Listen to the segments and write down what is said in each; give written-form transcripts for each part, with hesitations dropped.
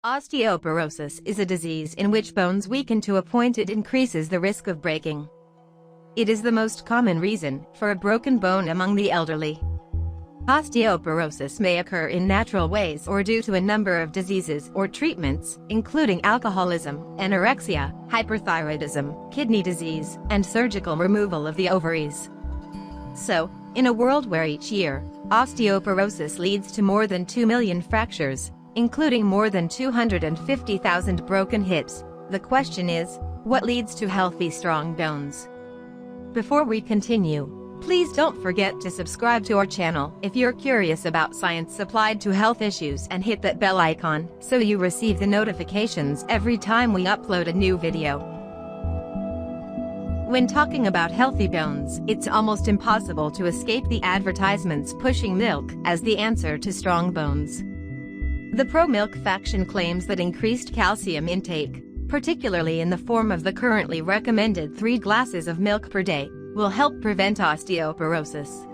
Osteoporosis is a disease in which bones weaken to a point it increases the risk of breaking. It is the most common reason for a broken bone among the elderly. Osteoporosis may occur in natural ways or due to a number of diseases or treatments, including alcoholism, anorexia, hyperthyroidism, kidney disease, and surgical removal of the ovaries. So, in a world where each year, osteoporosis leads to more than 2 million fractures, including more than 250,000 broken hips, the question is, what leads to healthy, strong bones? Before we continue, please don't forget to subscribe to our channel if you're curious about science applied to health issues, and hit that bell icon so you receive the notifications every time we upload a new video. When talking about healthy bones, it's almost impossible to escape the advertisements pushing milk as the answer to strong bones. The pro-milk faction claims that increased calcium intake, particularly in the form of the currently recommended 3 glasses of milk per day, will help prevent osteoporosis.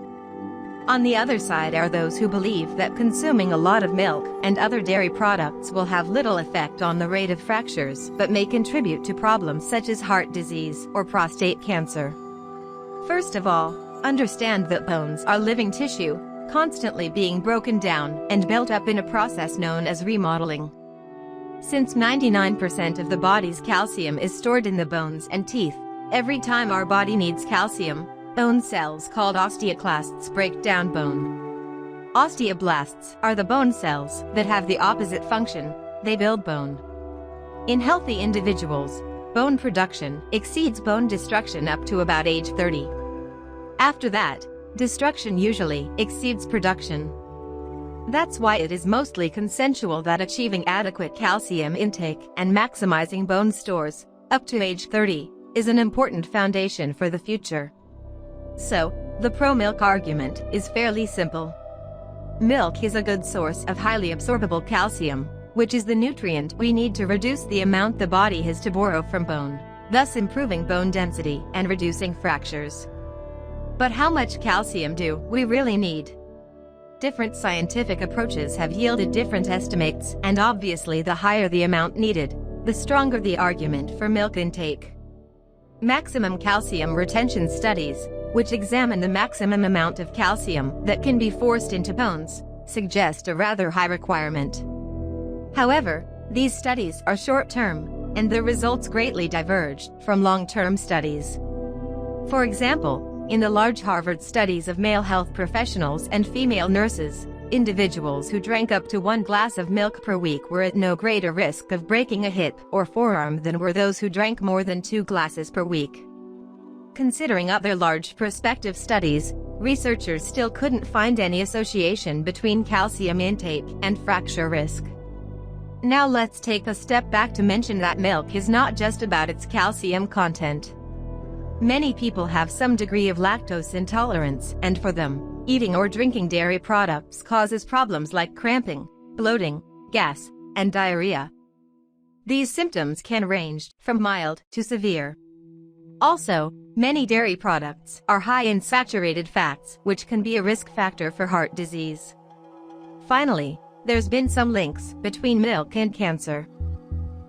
On the other side are those who believe that consuming a lot of milk and other dairy products will have little effect on the rate of fractures but may contribute to problems such as heart disease or prostate cancer. First of all, understand that bones are living tissue, constantly being broken down and built up in a process known as remodeling. Since 99% of the body's calcium is stored in the bones and teeth, every time our body needs calcium, bone cells called osteoclasts break down bone. Osteoblasts are the bone cells that have the opposite function, they build bone. In healthy individuals, bone production exceeds bone destruction up to about age 30. After that, destruction usually exceeds production. That's why it is mostly consensual that achieving adequate calcium intake and maximizing bone stores, up to age 30, is an important foundation for the future. So, the pro-milk argument is fairly simple. Milk is a good source of highly absorbable calcium, which is the nutrient we need to reduce the amount the body has to borrow from bone, thus improving bone density and reducing fractures. But how much calcium do we really need? Different scientific approaches have yielded different estimates, and obviously the higher the amount needed, the stronger the argument for milk intake. Maximum calcium retention studies, which examine the maximum amount of calcium that can be forced into bones, suggest a rather high requirement. However, these studies are short-term, and the results greatly diverge from long-term studies. For example, in the large Harvard studies of male health professionals and female nurses, individuals who drank up to 1 glass of milk per week were at no greater risk of breaking a hip or forearm than were those who drank more than 2 glasses per week. Considering other large prospective studies, researchers still couldn't find any association between calcium intake and fracture risk. Now let's take a step back to mention that milk is not just about its calcium content. Many people have some degree of lactose intolerance, and for them, eating or drinking dairy products causes problems like cramping, bloating, gas, and diarrhea. These symptoms can range from mild to severe. Also, many dairy products are high in saturated fats, which can be a risk factor for heart disease. Finally, there's been some links between milk and cancer.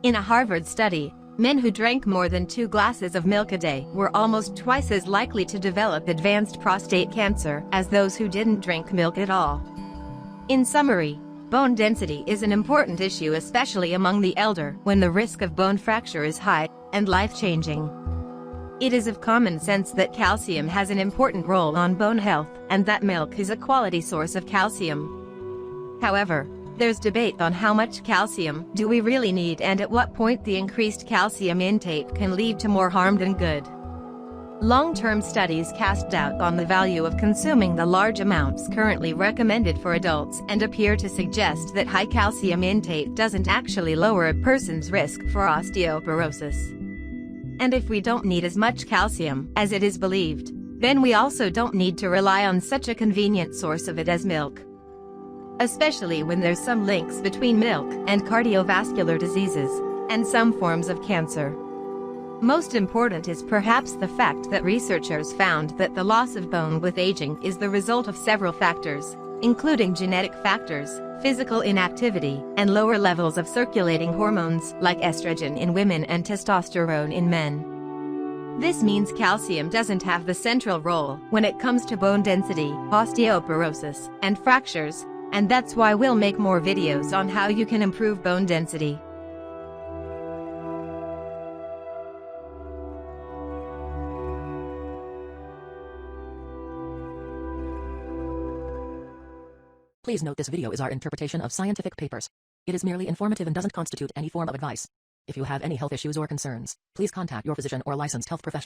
In a Harvard study, men who drank more than 2 glasses of milk a day were almost twice as likely to develop advanced prostate cancer as those who didn't drink milk at all. In summary, bone density is an important issue, especially among the elder, when the risk of bone fracture is high and life-changing. It is of common sense that calcium has an important role on bone health, and that milk is a quality source of calcium. However, there's debate on how much calcium do we really need, and at what point the increased calcium intake can lead to more harm than good. Long-term studies cast doubt on the value of consuming the large amounts currently recommended for adults and appear to suggest that high calcium intake doesn't actually lower a person's risk for osteoporosis. And if we don't need as much calcium as it is believed, then we also don't need to rely on such a convenient source of it as milk. Especially when there's some links between milk and cardiovascular diseases, and some forms of cancer. Most important is perhaps the fact that researchers found that the loss of bone with aging is the result of several factors, including genetic factors, physical inactivity, and lower levels of circulating hormones like estrogen in women and testosterone in men. This means calcium doesn't have the central role when it comes to bone density, osteoporosis, and fractures, and that's why we'll make more videos on how you can improve bone density. Please note this video is our interpretation of scientific papers. It is merely informative and doesn't constitute any form of advice. If you have any health issues or concerns, please contact your physician or licensed health professional.